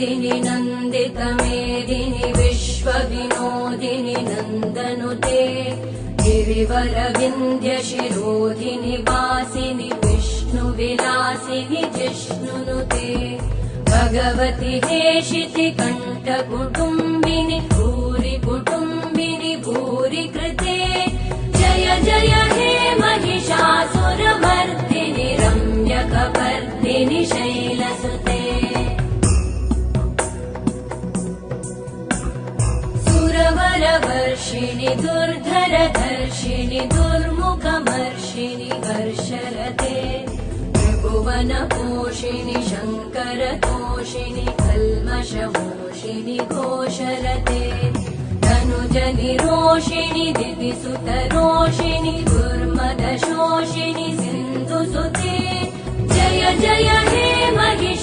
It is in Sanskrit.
मेदिनि नन्दितमेदिनि विश्वविनोदिनि नन्दनुते गिरिवरविन्द्यशिरोधिनि वासिनि विष्णुविलासिनि जिष्णुनुते भगवति हेशिति कण्ठकुटुम्बिनि भूरि कुटुम्बिनि भूरि कृते जय जय हे महिषासुरमर्दिनि रम्यकपर्दिनि शैलसुते सुरवरवर्षिणि दुर्धरधर्षिणि दुर्मुखमर्षिणि हर्षरते त्रिभुवनपोषिणि शङ्करतोषिणि कल्मषमोषिणि घोषरते धनुजनिरोषिणि दिविसुतरोषिणि दुर्मदशोषिणि सिन्धुसुते जय जय हे महिषा